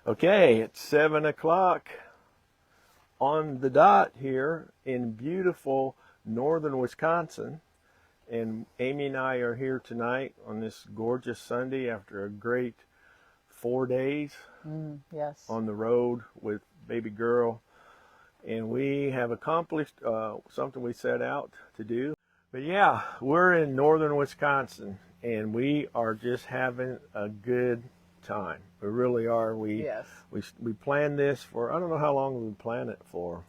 Okay, it's 7 o'clock on the dot here in beautiful northern Wisconsin. And Amy and I are here tonight on this gorgeous Sunday after a great 4 days Yes. on the road with baby girl. And we have accomplished something we set out to do. But yeah, we're in northern Wisconsin and we are just having a good time. We really are. We planned this for, I don't know how long we planned it for.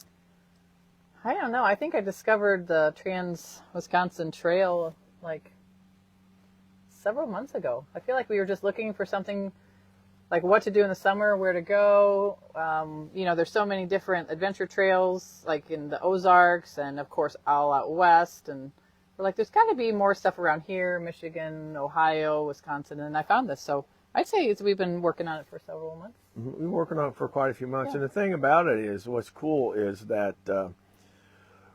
I don't know. I think I discovered the Trans-Wisconsin Trail like several months ago. I feel like we were just looking for something like what to do in the summer, where to go. You know, there's so many different adventure trails like in the Ozarks and of course all out west. And we're like, there's got to be more stuff around here, Michigan, Ohio, Wisconsin. And I found this. So I'd say we've been working on it for several months. We've been working on it for quite a few months. Yeah. And the thing about it is, what's cool is that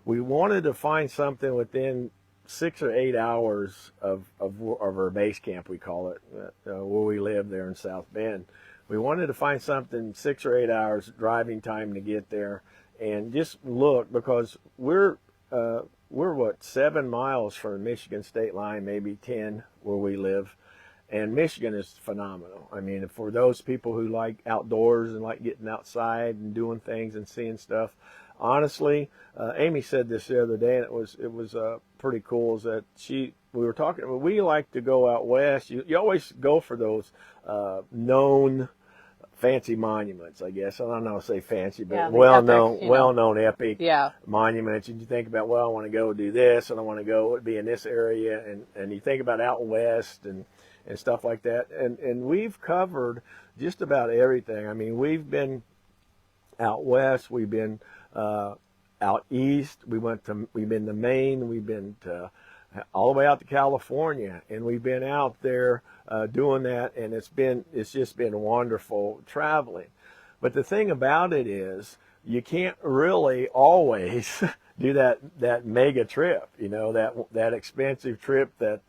we wanted to find something within 6 or 8 hours of our base camp, we call it, where we live there in South Bend. We wanted to find something 6 or 8 hours driving time to get there, and just look, because we're what, 7 miles from the Michigan state line, maybe 10 where we live. And Michigan is phenomenal. I mean, for those people who like outdoors and like getting outside and doing things and seeing stuff, honestly, Amy said this the other day, and it was pretty cool. Is that we were talking. We like to go out west. You always go for those known fancy monuments, I guess. I don't know, say fancy, but well-known epic monuments. And you think about, well, I want to go do this, and I want to go be in this area, and you think about out west and stuff like that. And we've covered just about everything. I mean, we've been out west, we've been out east, we've been to Maine, we've been to all the way out to California, and we've been out there doing that, and it's just been wonderful traveling. But the thing about it is, you can't really always do that mega trip, you know, that expensive trip that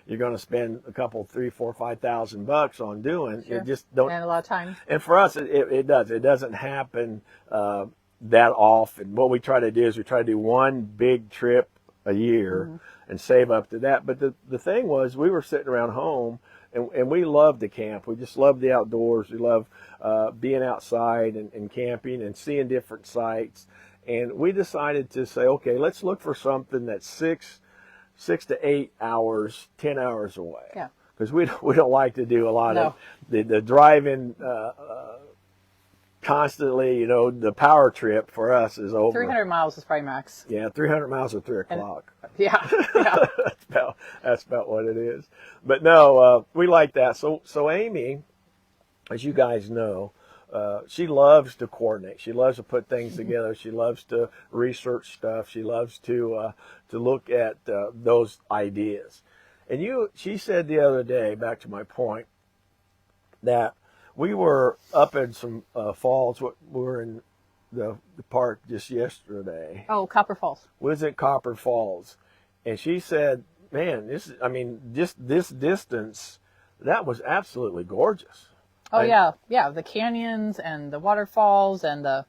you're going to spend a couple, $3,000, $4,000, $5,000 on doing. Sure. It just don't. And a lot of time. And for us, it doesn't happen that often. What we try to do is we try to do one big trip a year and save up to that. But the thing was, we were sitting around home, and we love to camp. We just love the outdoors. We love being outside and camping and seeing different sites. And we decided to say, okay, let's look for something that's 6 to 8 hours, 10 hours away. Yeah. Because we don't like to do a lot of the driving constantly. You know, the power trip for us is over. 300 miles is probably max. Yeah, 300 miles at 3 o'clock. Yeah. That's about what it is. But no, we like that. So Amy, as you guys know, she loves to coordinate. She loves to put things together. She loves to research stuff. She loves to look at those ideas. And she said the other day, back to my point, that we were up in some falls. We were in the park just yesterday. Oh, Copper Falls. Was it Copper Falls? And she said, man, just this distance, that was absolutely gorgeous. Oh, yeah. The canyons and the waterfalls and the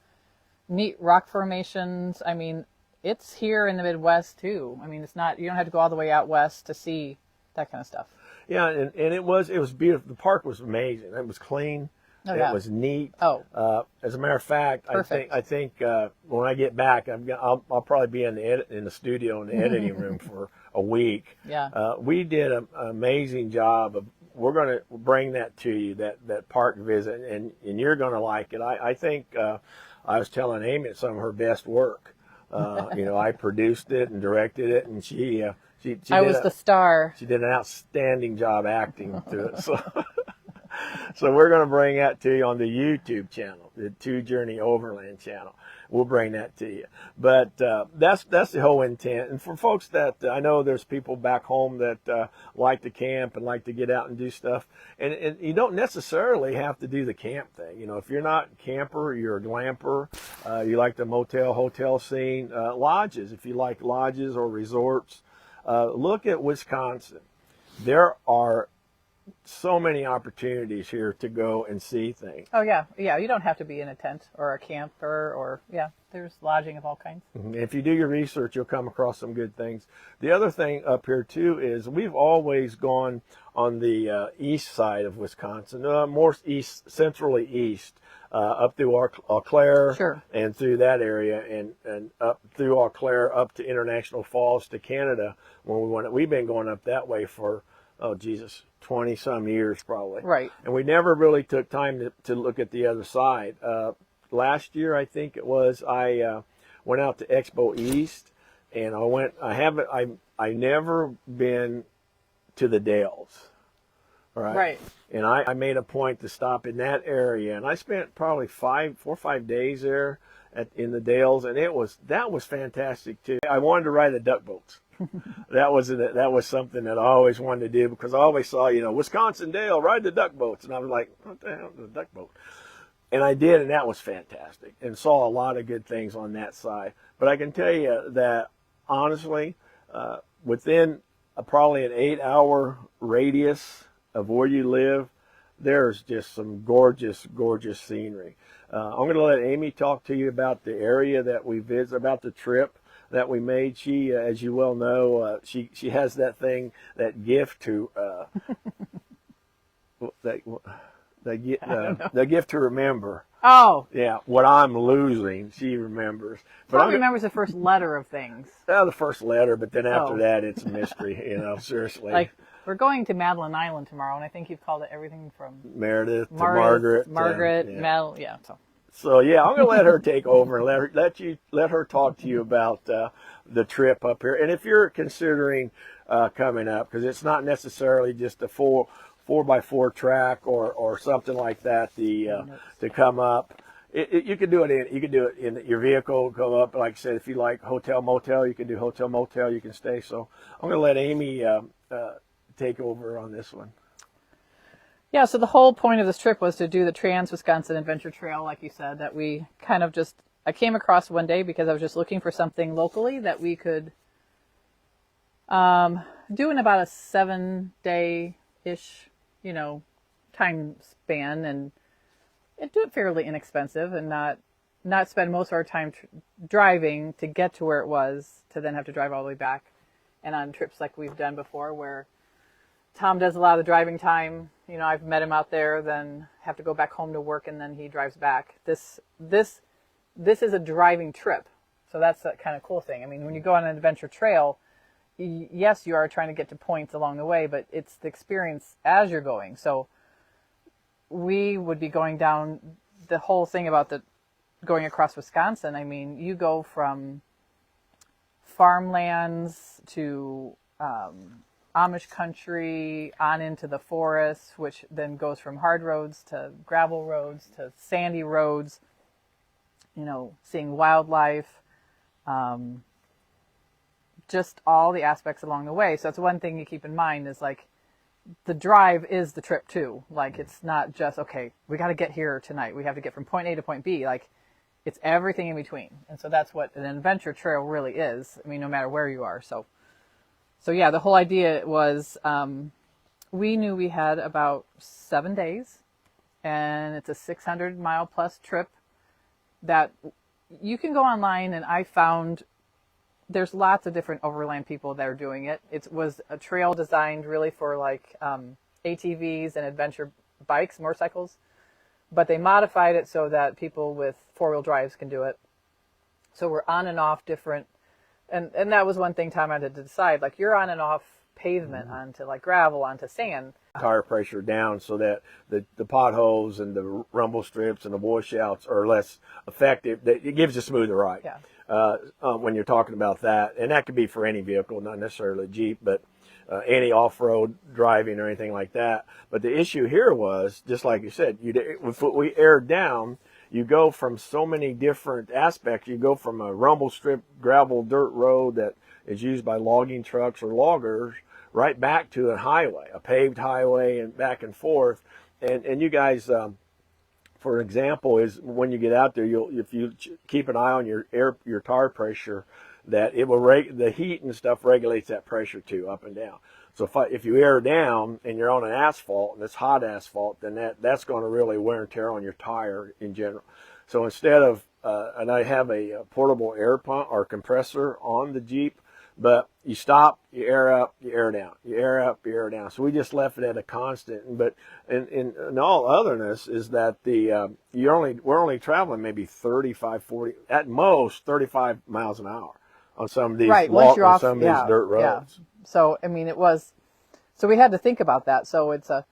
neat rock formations. I mean, it's here in the Midwest, too. I mean, it's not, you don't have to go all the way out west to see that kind of stuff. Yeah, and it was beautiful. The park was amazing. It was clean. Oh, yeah. It was neat. Oh. As a matter of fact, I think when I get back, I'll probably be in the studio in the editing room for a week. Yeah. We did an amazing job of. We're going to bring that to you, that park visit, and you're going to like it. I think I was telling Amy it's some of her best work. You know, I produced it and directed it, and she I was the star. She did an outstanding job acting through it. So we're going to bring that to you on the YouTube channel, the Two Journey Overland channel. We'll bring that to you. But that's the whole intent. And for folks that I know there's people back home that like to camp and like to get out and do stuff. And you don't necessarily have to do the camp thing. You know, if you're not a camper, you're a glamper, you like the motel, hotel scene, lodges. If you like lodges or resorts, look at Wisconsin. There are so many opportunities here to go and see things. Oh yeah, yeah. You don't have to be in a tent or a camper, or yeah. There's lodging of all kinds. If you do your research, you'll come across some good things. The other thing up here too is we've always gone on the east side of Wisconsin, more east, centrally east, up through Eau Claire, Sure. and through that area, and up through Eau Claire up to International Falls to Canada. When we went, we've been going up that way for 20 some years probably. Right. And we never really took time to look at the other side. Last year, I think it was, I went out to Expo East, and I never been to the Dales. Right. And I made a point to stop in that area, and I spent probably 4 or 5 days there in the Dales, and that was fantastic too. I wanted to ride the duck boats. That was something that I always wanted to do, because I always saw, Wisconsin Dale, ride the duck boats, and I was like, what the hell is a duck boat? And I did, and that was fantastic, and saw a lot of good things on that side. But I can tell you that honestly, within probably an 8-hour radius of where you live, there's just some gorgeous, gorgeous scenery. I'm going to let Amy talk to you about the area that we visit, about the trip that we made. She, as you well know, she has that thing, that gift to the gift to remember. Oh. Yeah, what I'm losing, she remembers. But Probably remembers the first letter of things. The first letter, but then after that, it's a mystery. Seriously. Like, we're going to Madeline Island tomorrow, and I think you've called it everything from Meredith to Margaret. Mel, yeah. So yeah, I'm gonna let her take over and let her talk to you about the trip up here. And if you're considering coming up, because it's not necessarily just a 4x4 track or something like that to come up. You can do it in your vehicle, go up. Like I said, if you like hotel motel, you can do hotel motel. You can stay. So I'm gonna let Amy take over on this one. Yeah, so the whole point of this trip was to do the Trans-Wisconsin Adventure Trail, like you said, that we kind of I came across one day because I was just looking for something locally that we could do in about a 7-day-ish, time span, and do it fairly inexpensive and not spend most of our time driving to get to where it was, to then have to drive all the way back. And on trips like we've done before, where Tom does a lot of the driving time. I've met him out there, then have to go back home to work, and then he drives back. This is a driving trip. So that's a kind of cool thing. I mean, when you go on an adventure trail, yes, you are trying to get to points along the way, but it's the experience as you're going. So we would be going down the whole thing about going across Wisconsin. I mean, you go from farmlands to Amish country on into the forest, which then goes from hard roads to gravel roads to sandy roads, seeing wildlife, just all the aspects along the way. So that's one thing you keep in mind, is like the drive is the trip too. Like, it's not just, okay, we got to get here tonight. We have to get from point A to point B. Like, it's everything in between. And so that's what an adventure trail really is. I mean, no matter where you are. So yeah, the whole idea was, we knew we had about 7 days, and it's a 600-mile plus trip that you can go online, and I found there's lots of different overland people that are doing it. It was a trail designed really for like ATVs and adventure bikes, motorcycles, but they modified it so that people with four-wheel drives can do it. So we're on and off different. And that was one thing Tom had to decide. Like, you're on and off pavement, onto like gravel, onto sand. Tire pressure down so that the potholes and the rumble strips and the washouts are less effective. It gives a smoother ride. Yeah. When you're talking about that, and that could be for any vehicle, not necessarily a Jeep, but any off-road driving or anything like that. But the issue here was, just like you said, if we aired down, you go from so many different aspects. You go from a rumble strip, gravel, dirt road that is used by logging trucks or loggers, right back to a highway, a paved highway, and back and forth. And you guys, for example, is when you get out there, if you keep an eye on your tire pressure, that it will the heat and stuff regulates that pressure too, up and down. So if you air down and you're on an asphalt and it's hot asphalt, then that's going to really wear and tear on your tire in general. So instead of and I have a portable air pump or compressor on the Jeep, but you stop, you air up, you air down, you air up, you air down. So we just left it at a constant. But in all otherness is that we're only traveling maybe 35, 40, at most 35 miles an hour on some of these once you're off, some of these dirt roads. Yeah. So I mean, so we had to think about that. So it's a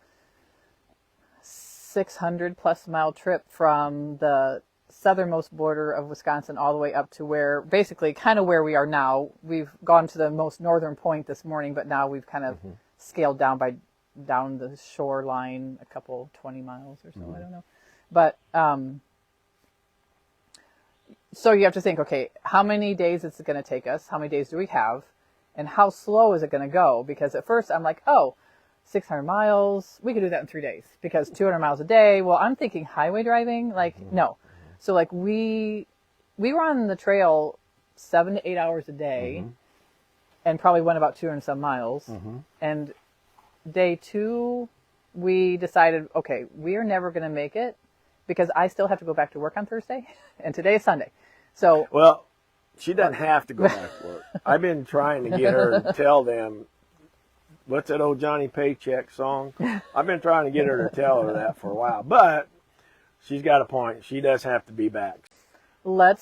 600 plus mile trip from the southernmost border of Wisconsin all the way up to where, basically kind of where we are now. We've gone to the most northern point this morning, but now we've kind of scaled down the shoreline a couple 20 miles or so. I don't know. But so you have to think, okay, how many days is it going to take us? How many days do we have? And how slow is it going to go? Because at first I'm like, 600 miles, we could do that in 3 days because 200 miles a day. Well, I'm thinking highway driving, no. So we were on the trail 7 to 8 hours a day and probably went about 200 some miles. And day 2, we decided, okay, we are never going to make it because I still have to go back to work on Thursday and today is Sunday. So, well, she doesn't have to go back to work. I've been trying to get her to tell them, what's that old Johnny Paycheck song? I've been trying to get her to tell her that for a while, but she's got a point. She does have to be back. We'll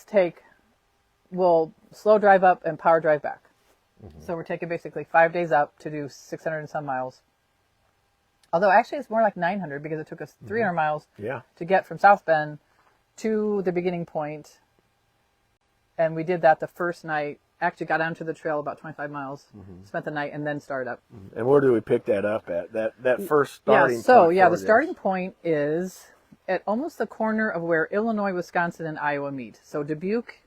slow drive up and power drive back. So we're taking basically 5 days up to do 600 and some miles. Although actually it's more like 900 because it took us 300 miles to get from South Bend to the beginning point. And we did that the first night. Actually got onto the trail about 25 miles, spent the night, and then started up. And where do we pick that up at? That first starting point? The starting point is at almost the corner of where Illinois, Wisconsin, and Iowa meet. So Dubuque,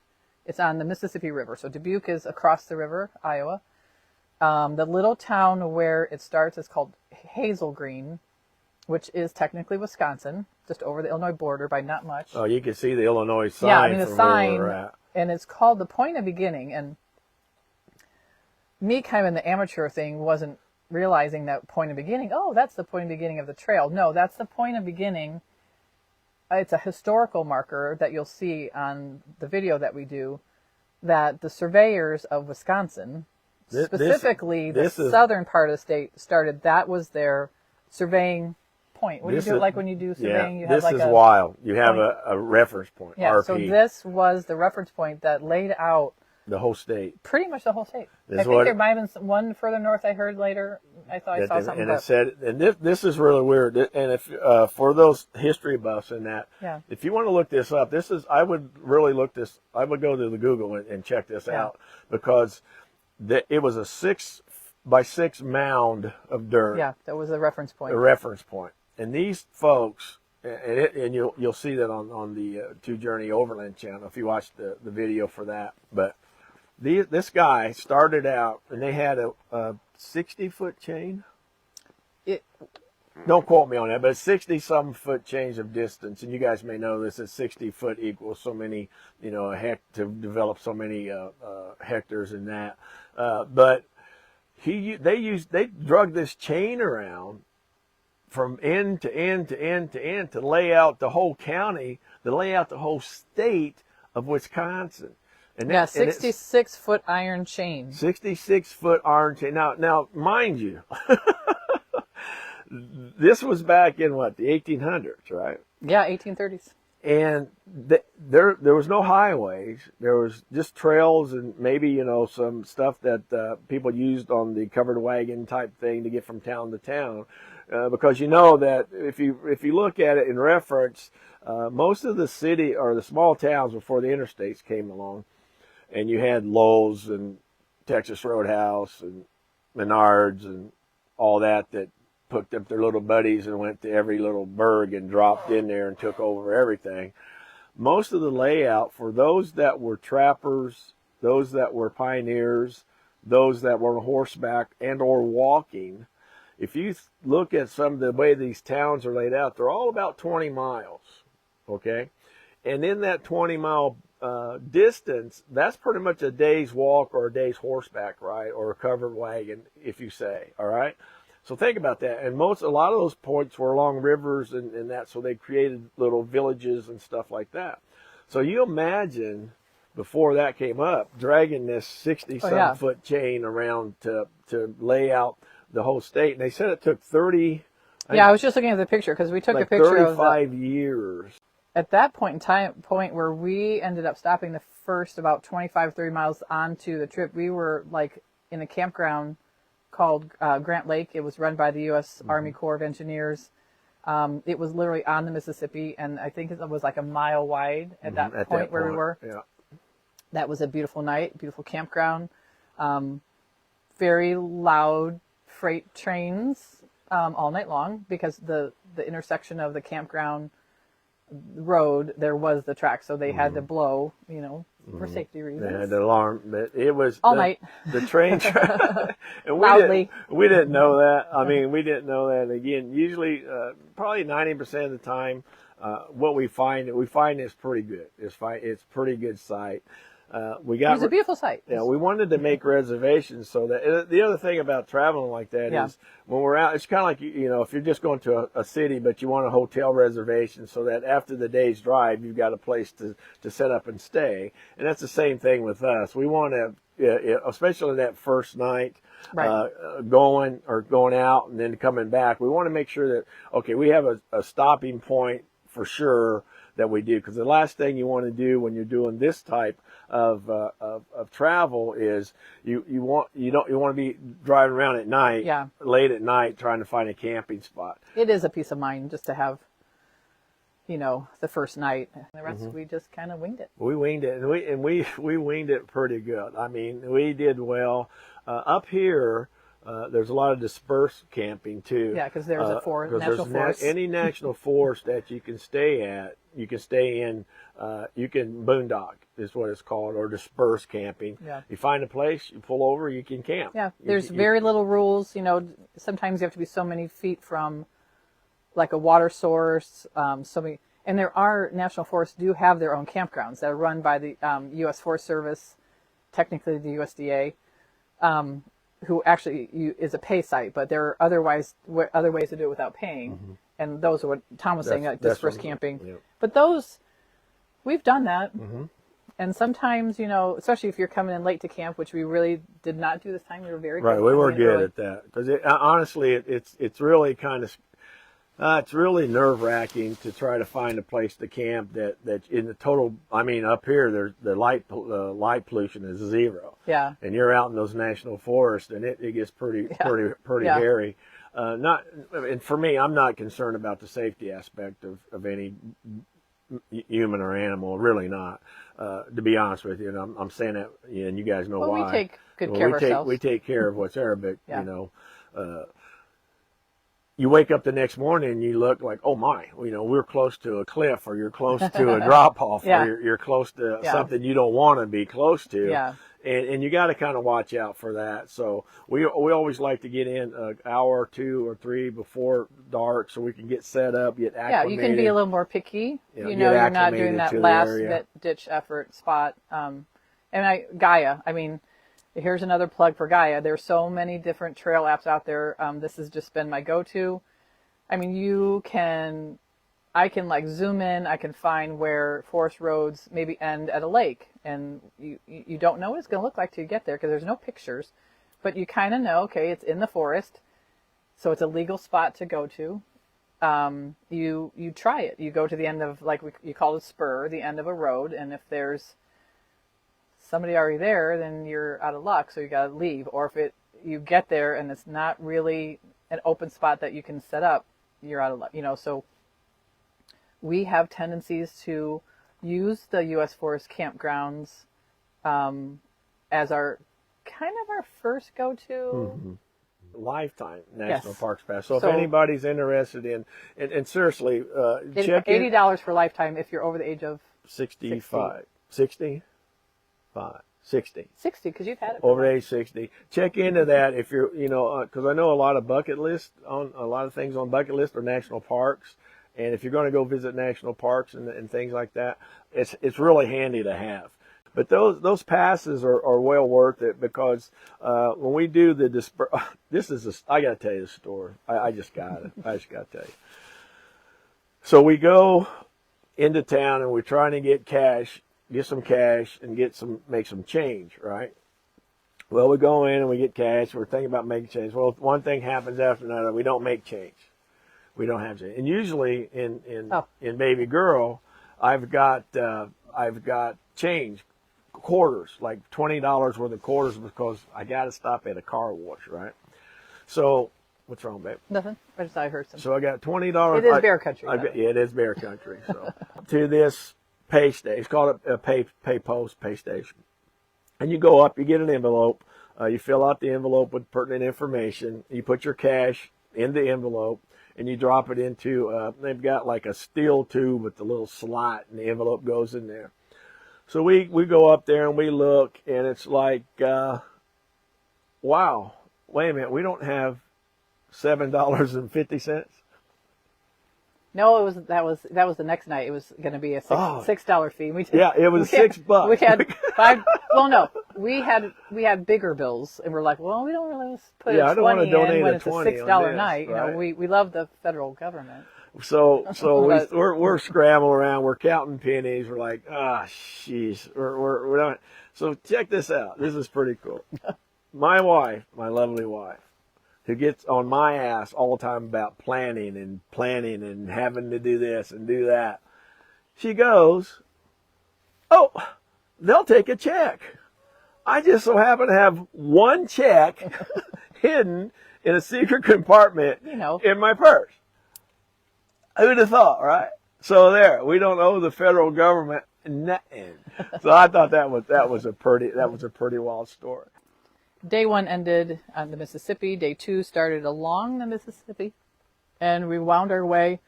it's on the Mississippi River. So Dubuque is across the river, Iowa. The little town where it starts is called Hazel Green, which is technically Wisconsin, just over the Illinois border by not much. Oh, you can see the Illinois sign. Yeah, I mean the from sign, where we're at. And it's called the Point of Beginning. And me kind of in the amateur thing wasn't realizing that point of beginning, that's the point of beginning of the trail. No, that's the point of beginning. It's a historical marker that you'll see on the video that we do, that the surveyors of Wisconsin, specifically the southern part of the state, started. That was their surveying point. What do you do like when you do surveying? You have this is wild. You have a reference point, yeah, RP. So this was the reference point that laid out the whole state. Pretty much the whole state. I think there might have been one further north I heard later. I thought I saw something. And it said, and this is really weird. And if for those history buffs and that, if you want to look this up, I would really look this. I would go to the Google and check this out because it was a 6 by 6 mound of dirt. Yeah, that was a reference point. A reference point. And these folks, and you'll see that on the Two Journey Overland channel if you watch the video for that, but. This guy started out, and they had a 60-foot chain. Don't quote me on that, but 60-some foot change of distance. And you guys may know this: is 60 foot equals so many, to develop so many hectares in that. But they drug this chain around from end to end to end to end to lay out the whole county, to lay out the whole state of Wisconsin. And 66-foot iron chain. 66-foot iron chain. Now, mind you, this was back in the 1800s, right? Yeah, 1830s. And there was no highways. There was just trails and maybe some stuff that people used on the covered wagon type thing to get from town to town. Because that if you look at it in reference, most of the city or the small towns before the interstates came along. And you had Lowe's and Texas Roadhouse and Menards and all that picked up their little buddies and went to every little burg and dropped in there and took over everything. Most of the layout for those that were trappers, those that were pioneers, those that were on horseback and or walking, if you look at some of the way these towns are laid out, they're all about 20 miles, okay? And in that 20-mile distance, that's pretty much a day's walk or a day's horseback ride or a covered wagon, if you say, all right? So think about that. And a lot of those points were along rivers and that, so they created little villages and stuff like that. So you imagine, before that came up, dragging this 60-some foot chain around to lay out the whole state. And they said it took 30... Yeah, I was just looking at the picture because we took like a picture 35 years. At that point where we ended up stopping the first about 25, 30 miles onto the trip, we were like in a campground called Grant Lake. It was run by the U.S. Army Corps of Engineers. It was literally on the Mississippi, and I think it was like a mile wide at that point where we were. Yeah. That was a beautiful night, beautiful campground. Very loud freight trains all night long because the intersection of the campground road, there was the track, so they had to blow, for safety reasons. They had the alarm, but it was all night. The train and loudly. We didn't know that. I mean, we didn't know that. Again, usually, probably 90% of the time, what we find is pretty good. It's pretty good sight. It was a beautiful sight. Yeah, we wanted to make reservations so that the other thing about traveling like that is when we're out, it's kind of like, if you're just going to a city, but you want a hotel reservation so that after the day's drive, you've got a place to set up and stay. And that's the same thing with us. We want to, especially that first night, going out and then coming back, we want to make sure that, okay, we have a stopping point for sure that we do, because the last thing you want to do when you're doing this type of travel is you want to be driving around at night, late at night, trying to find a camping spot. It is a peace of mind just to have, the first night. And the rest we just kind of winged it. We winged it, and we winged it pretty good. I mean, we did well. Up here, there's a lot of dispersed camping too. Yeah, because there's a national forest. Any national forest that you can stay at, you can stay in. You can boondock is what it's called, or dispersed camping. Yeah. You find a place, you pull over, you can camp. Yeah, there's very little rules. Sometimes you have to be so many feet from, like a water source. And there are national forests do have their own campgrounds that are run by the U.S. Forest Service, technically the USDA. Who actually is a pay site, but there are other ways to do it without paying. And those are what Tom was saying, like dispersed camping. Yeah. But those, we've done that. And sometimes, especially if you're coming in late to camp, which we really did not do this time. We were very good. Right, we were good at that. Because honestly, it's really kind of, it's really nerve-wracking to try to find a place to camp that in the total, I mean, up here, the light pollution is zero. Yeah. And you're out in those national forests, and it gets pretty hairy. And for me, I'm not concerned about the safety aspect of any human or animal, really not. To be honest with you, and I'm saying that, and you guys know why. We take good care of ourselves. We take care of what's there, but you wake up the next morning and you look like, oh my, we're close to a cliff, or you're close to a drop off, or you're close to something you don't want to be close to. Yeah. And you got to kind of watch out for that. So we always like to get in an hour or 2 or 3 before dark so we can get set up, get acclimated. Yeah, you can be a little more picky. You're not doing that last ditch effort spot. Gaia, I mean, here's another plug for Gaia. There's so many different trail apps out there. This has just been my go-to. I mean, I can like zoom in. I can find where forest roads maybe end at a lake, and you don't know what it's going to look like till you get there because there's no pictures, but you kind of know, okay, it's in the forest, so it's a legal spot to go to. You try it. You go to the end of, like you call it a spur, the end of a road, and if there's somebody already there, then you're out of luck, so you got to leave. Or if you get there and it's not really an open spot that you can set up, you're out of luck. So we have tendencies to use the U.S. Forest campgrounds as our first go-to. Lifetime National Parks Pass. So if anybody's interested in, and seriously, check $80 for lifetime if you're over the age of 65. 60? 60, because you've had it over age 60. Check into that if you're, because I know a lot of things on bucket list are national parks, And if you're going to go visit national parks and things like that, it's really handy to have. But those passes are well worth it, because when we do the I got to tell you the story. I just got to tell you. So we go into town and we're trying to get some cash and make some change, right? Well, we go in and we get cash. We're thinking about making change. Well, one thing happens after another. We don't make change. We don't have change. And usually in Baby Girl, I've got change, quarters, like $20 worth of quarters, because I got to stop at a car wash, right? So what's wrong, babe? Nothing. I heard something. So I got $20. It is bear country. Yeah, it is bear country. So to this pay station, it's called a pay station. And you go up, you get an envelope, you fill out the envelope with pertinent information, you put your cash in the envelope, and you drop it into, they've got like a steel tube with the little slot, and the envelope goes in there. So we go up there and we look, and it's like, wow, wait a minute, we don't have $7.50. No, that was the next night. It was going to be a $6 fee. It was $6. We had five. Well, no, we had bigger bills, and we're like, well, we don't really put I don't want to donate in when a it's a $20 $6 night. right? You know, we love the federal government. So we're scrambling around. We're counting pennies. We're like, jeez, we're not. So check this out. This is pretty cool. My wife, my lovely wife, who gets on my ass all the time about planning and having to do this and do that. She goes, oh, they'll take a check. I just so happen to have one check hidden in a secret compartment in my purse. Who'd have thought, right? So there, we don't owe the federal government nothing. So I thought that was a pretty wild story. Day one ended on the Mississippi. Day two started along the Mississippi, and we wound our way.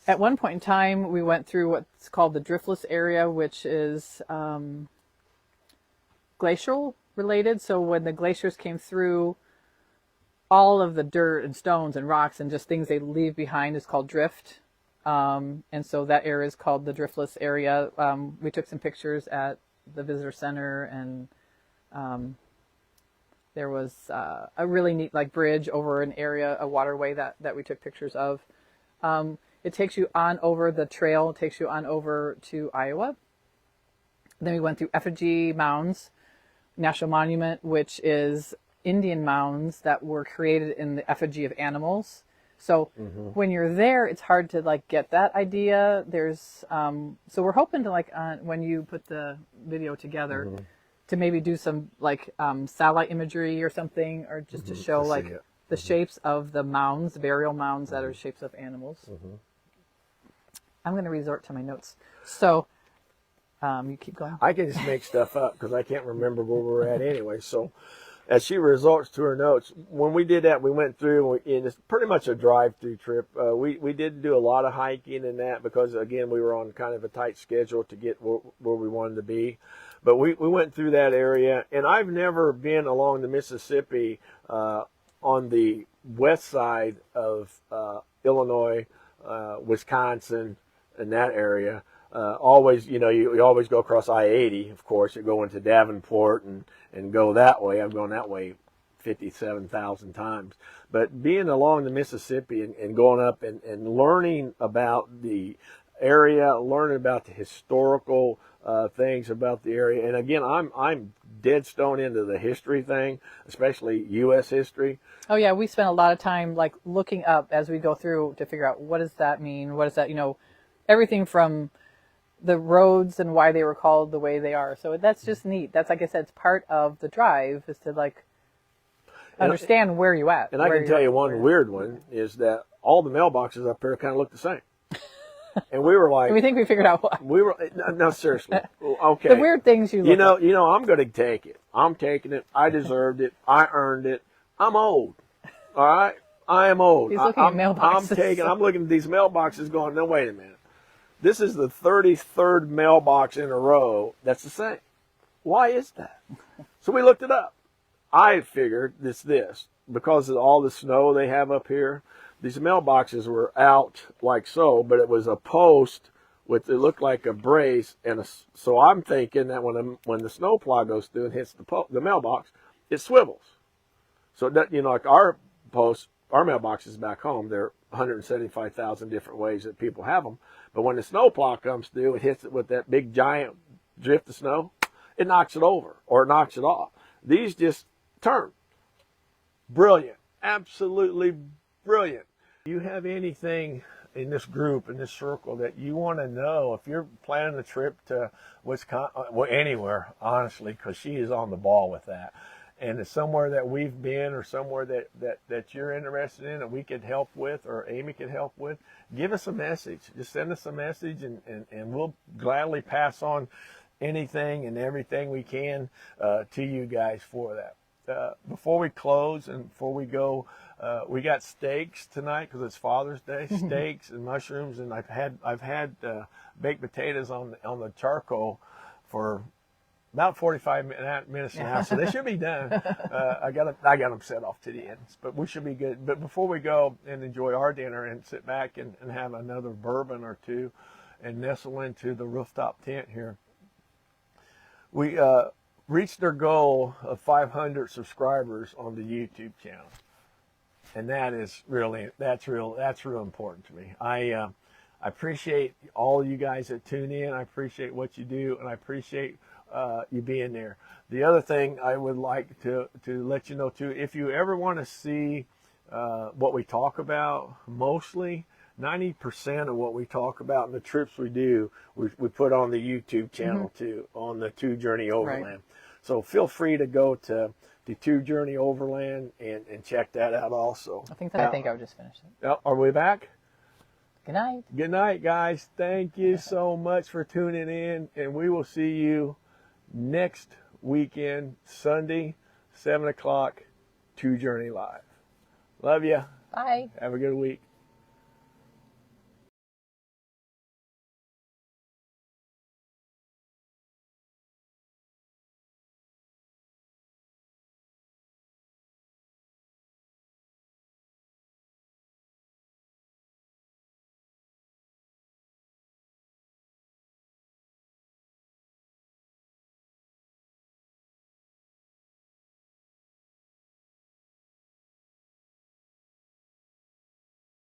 At one point in time, we went through what's called the driftless area, which is glacial related. So when the glaciers came through, all of the dirt and stones and rocks and just things they leave behind is called drift. And so that area is called the driftless area. We took some pictures at the visitor center, and there was a really neat bridge over an area, a waterway that we took pictures of. It takes you on over the trail, it takes you on over to Iowa. Then we went through Effigy Mounds National Monument, which is Indian mounds that were created in the effigy of animals. So when you're there, it's hard to get that idea. There's so we're hoping to when you put the video together, to maybe do some satellite imagery or something, or just to show the shapes of the mounds, burial mounds that are shapes of animals. I'm going to resort to my notes. So you keep going. I can just make stuff up because I can't remember where we're at anyway. So as she resorts to her notes, when we did that, we went through, and it's pretty much a drive-through trip. We did do a lot of hiking and that because, again, we were on kind of a tight schedule to get where we wanted to be. But we went through that area, and I've never been along the Mississippi on the west side of Illinois, Wisconsin, and that area. Always, you always go across I-80, of course. You go into Davenport and go that way. I've gone that way 57,000 times. But being along the Mississippi and going up and learning about the area, learning about the historical things about the area. And again, I'm dead stone into the history thing, especially U.S. history. Oh yeah, we spent a lot of time looking up as we go through to figure out what does that mean, what is that, everything from the roads and why they were called the way they are. So that's just neat. That's, like I said, it's part of the drive is to understand where you're at. And I can tell you one weird one is that all the mailboxes up here kind of look the same. And we were like, we think we figured out what. We were no, seriously. Okay. The weird things you look at. I'm going to take it. I'm taking it. I deserved it. I earned it. I'm old. All right. I am old. He's looking at mailboxes. I'm looking at these mailboxes going, no, wait a minute. This is the 33rd mailbox in a row that's the same. Why is that? So we looked it up. I figured this because of all the snow they have up here, these mailboxes were out like so, but it was a post with, it looked like a brace, and so I'm thinking that when the snowplow goes through and hits the mailbox, it swivels. So that, you know, like our mailboxes back home, they're 175,000 different ways that people have them. But when the snowplow comes through, it hits it with that big giant drift of snow, it knocks it over or it knocks it off. These just turn. Brilliant. Absolutely brilliant. Do you have anything in this group, in this circle, that you want to know if you're planning a trip to Wisconsin, well, anywhere, honestly, because she is on the ball with that. And it's somewhere that we've been or somewhere that you're interested in and we could help with or Amy could help with, give us a message. Just send us a message and we'll gladly pass on anything and everything we can to you guys for that. Before we close and before we go, we got steaks tonight because it's Father's Day. Steaks and mushrooms, and I've had baked potatoes on the charcoal for about 45 minutes now, so they should be done. I got them set off to the ends, but we should be good. But before we go and enjoy our dinner and sit back and have another bourbon or two and nestle into the rooftop tent here, we reached our goal of 500 subscribers on the YouTube channel, and that's real important to me. I appreciate all of you guys that tune in. I appreciate what you do, and I appreciate you being there. The other thing I would like to let you know too, if you ever want to see what we talk about, mostly 90% of what we talk about in the trips we do, we put on the YouTube channel too, on the 2 Journey Overland. Right. So feel free to go to the 2 Journey Overland and check that out also. I think I would just finish it. Are we back? Good night. Good night, guys. Thank you so much for tuning in, and we will see you next weekend, Sunday, 7 o'clock, 2 Journey Live. Love you. Bye. Have a good week.